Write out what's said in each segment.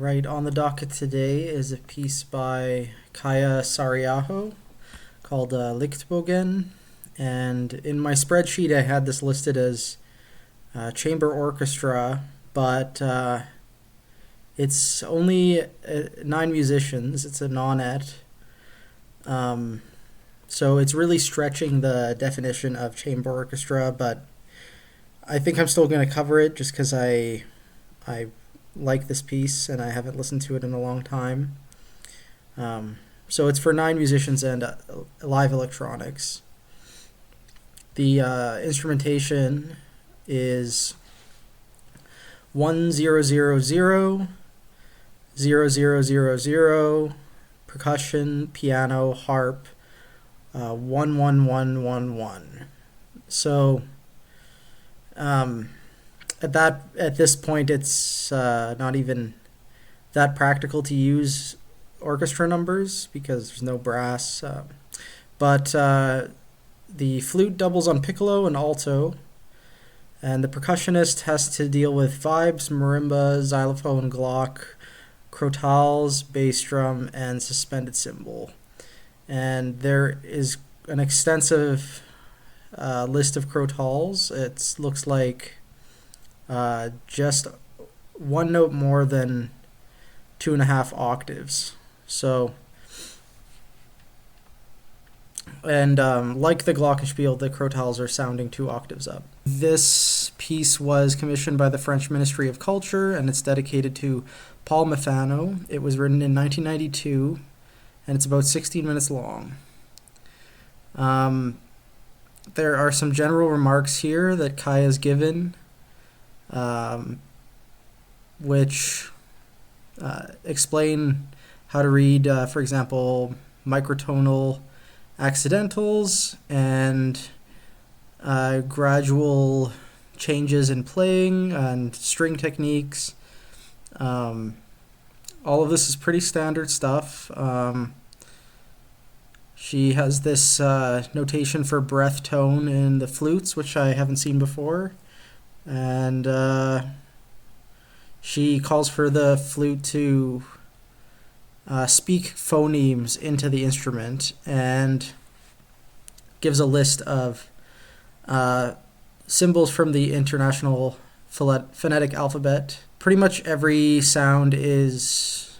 Right, on the docket today is a piece by Kaija Saariaho called Lichtbogen, and in my spreadsheet I had this listed as chamber orchestra, but it's only 9 musicians. It's a nonet, so it's really stretching the definition of chamber orchestra, but I think I'm still going to cover it just because I like this piece and I haven't listened to it in a long time. So it's for 9 musicians and live electronics. The instrumentation is 1000, 0000, percussion, piano, harp, 11111. So at this point, it's not even that practical to use orchestra numbers because there's no brass. But the flute doubles on piccolo and alto, and the percussionist has to deal with vibes, marimba, xylophone, glock, crotales, bass drum, and suspended cymbal. And there is an extensive list of crotales. It looks like just one note more than 2.5 octaves. So, and like the glockenspiel, the crotales are sounding 2 octaves up. This piece was commissioned by the French Ministry of Culture, and it's dedicated to Paul Mefano. It was written in 1992, and it's about 16 minutes long. There are some general remarks here that Kai has given, which explain how to read, for example, microtonal accidentals and gradual changes in playing and string techniques. All of this is pretty standard stuff. She has this notation for breath tone in the flutes, which I haven't seen before. And she calls for the flute to speak phonemes into the instrument and gives a list of symbols from the International Phonetic Alphabet. Pretty much every sound is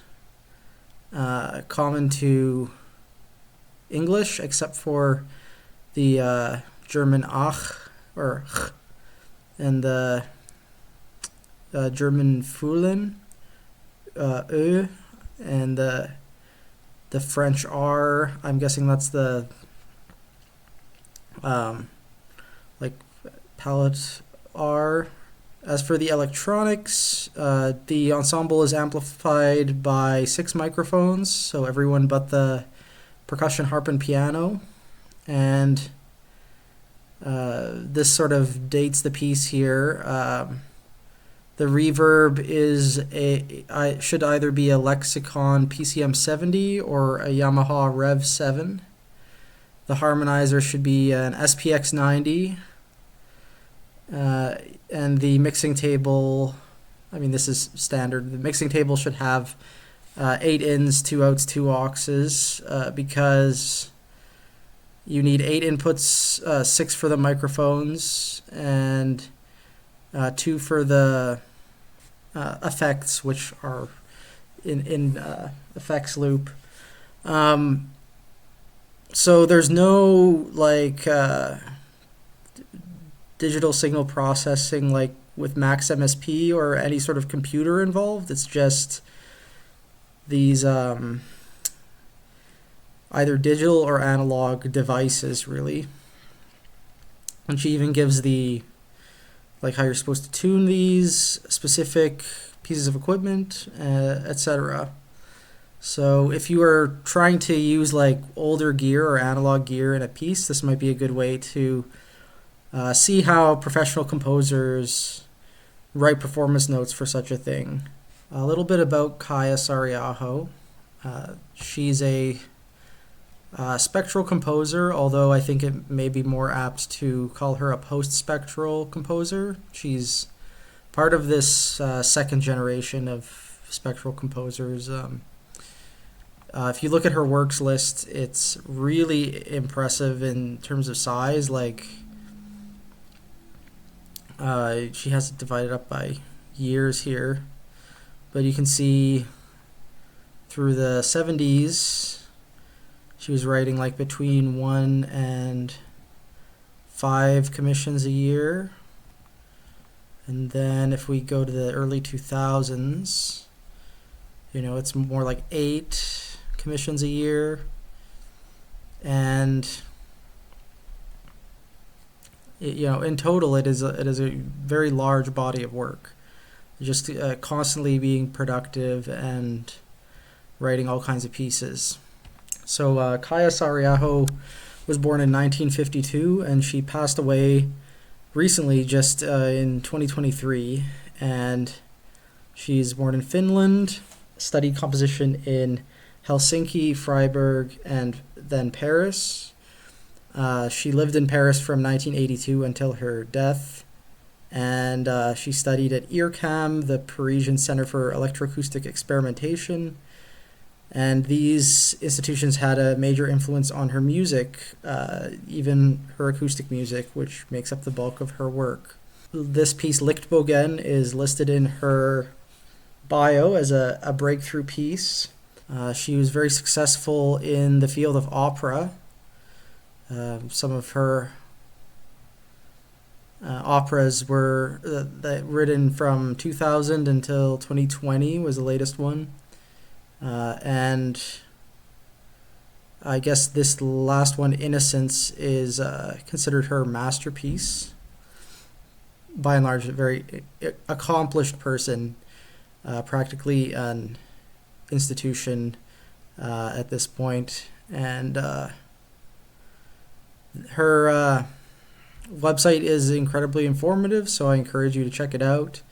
common to English except for the German ach or ch, and the German Fühlen, Ö, and the French R. I'm guessing that's the like palette R. As for the electronics, the ensemble is amplified by 6 microphones, so everyone but the percussion, harp, and piano. And this sort of dates the piece here. The reverb should either be a Lexicon PCM 70 or a Yamaha Rev 7. The harmonizer should be an SPX 90. And the mixing table, I mean, this is standard. The mixing table should have 8 ins, 2 outs, 2 auxes, because you need 8 inputs, 6 for the microphones, and 2 for the effects, which are in effects loop. So there's no like digital signal processing like with Max MSP or any sort of computer involved. It's just these either digital or analog devices, really. And she even gives the like how you're supposed to tune these specific pieces of equipment, etc. So if you are trying to use like older gear or analog gear in a piece, this might be a good way to see how professional composers write performance notes for such a thing. A little bit about Kaija Saariaho. She's a spectral composer, although I think it may be more apt to call her a post-spectral composer. She's part of this second generation of spectral composers. If you look at her works list, it's really impressive in terms of size. Like, she has it divided up by years here, but you can see through the 70s, she was writing like between 1 and 5 commissions a year. And then if we go to the early 2000s, it's more like 8 commissions a year. And in total, it is a very large body of work. Just constantly being productive and writing all kinds of pieces. So Kaija Saariaho was born in 1952, and she passed away recently, just in 2023. And she's born in Finland, studied composition in Helsinki, Freiburg, and then Paris. She lived in Paris from 1982 until her death, and she studied at IRCAM, the Parisian Center for Electroacoustic Experimentation, and these institutions had a major influence on her music, even her acoustic music, which makes up the bulk of her work. This piece, Lichtbogen, is listed in her bio as a breakthrough piece. She was very successful in the field of opera. Some of her operas were written from 2000 until 2020 was the latest one. And I guess this last one, Innocence, is considered her masterpiece. By and large, a very accomplished person, practically an institution at this point. And her website is incredibly informative, so I encourage you to check it out.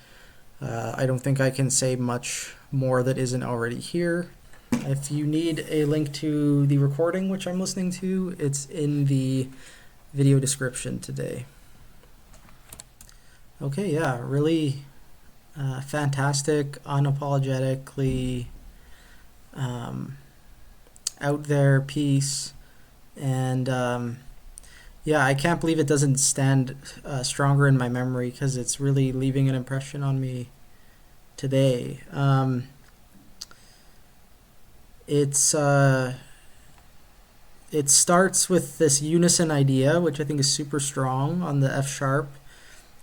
I don't think I can say much more that isn't already here. If you need a link to the recording which I'm listening to, it's in the video description today. Okay, yeah, really fantastic, unapologetically out there piece. And yeah, I can't believe it doesn't stand stronger in my memory, because it's really leaving an impression on me today. It starts with this unison idea, which I think is super strong on the F sharp,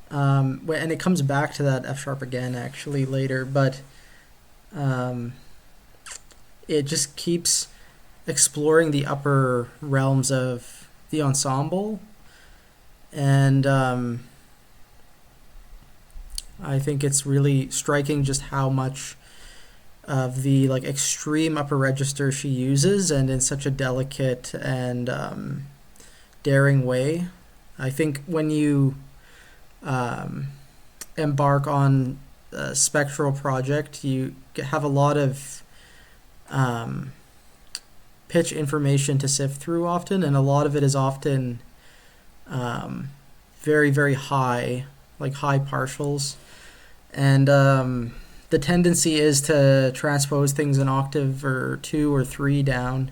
and it comes back to that F sharp again actually later, but it just keeps exploring the upper realms of the ensemble, and I think it's really striking just how much of the extreme upper register she uses, and in such a delicate and daring way. I think when you embark on a spectral project, you have a lot of pitch information to sift through often, and a lot of it is often very, very high, like high partials. And the tendency is to transpose things an octave or 2 or 3 down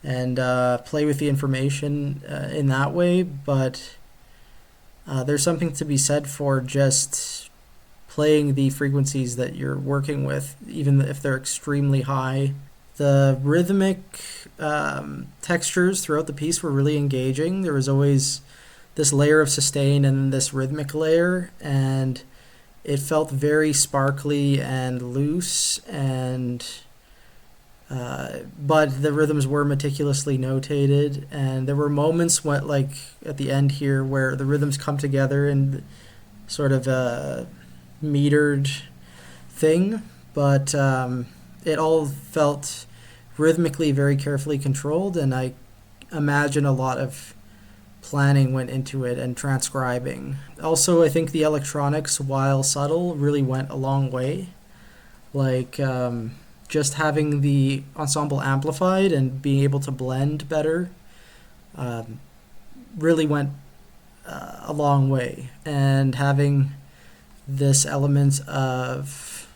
and play with the information in that way. But there's something to be said for just playing the frequencies that you're working with, even if they're extremely high. The rhythmic textures throughout the piece were really engaging. There was always this layer of sustain and this rhythmic layer, and it felt very sparkly and loose, and but the rhythms were meticulously notated, and there were moments when, like at the end here, where the rhythms come together in sort of a metered thing, but it all felt rhythmically very carefully controlled, and I imagine a lot of planning went into it and transcribing. Also, I think the electronics, while subtle, really went a long way. Like just having the ensemble amplified and being able to blend better really went a long way. And having this element of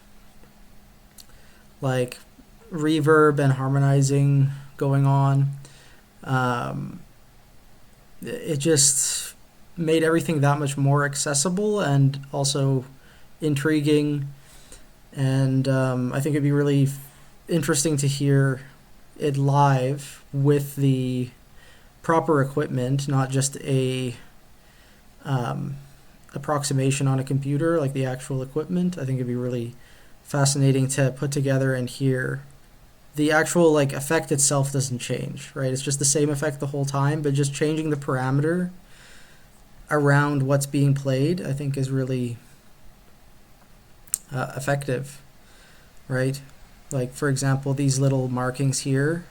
like reverb and harmonizing going on. Um, it just made everything that much more accessible and also intriguing. And I think it'd be really interesting to hear it live with the proper equipment, not just a approximation on a computer, like the actual equipment. I think it'd be really fascinating to put together and hear. The actual like effect itself doesn't change, right? It's just the same effect the whole time, but just changing the parameter around what's being played, I think, is really effective, right? Like, for example, these little markings here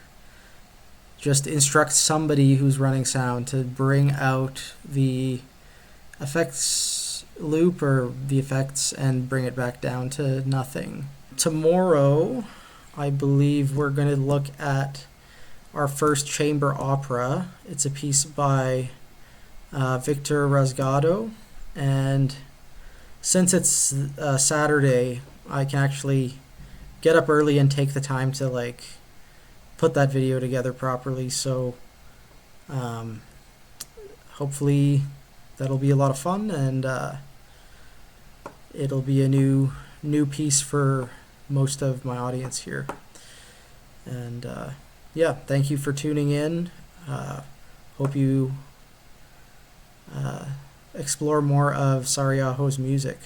just instruct somebody who's running sound to bring out the effects loop or the effects and bring it back down to nothing. Tomorrow, I believe we're going to look at our first chamber opera. It's a piece by Victor Rasgado, and since it's Saturday, I can actually get up early and take the time to like put that video together properly. So hopefully that'll be a lot of fun, and it'll be a new piece for most of my audience here. And yeah, thank you for tuning in. Hope you explore more of Saariaho's music.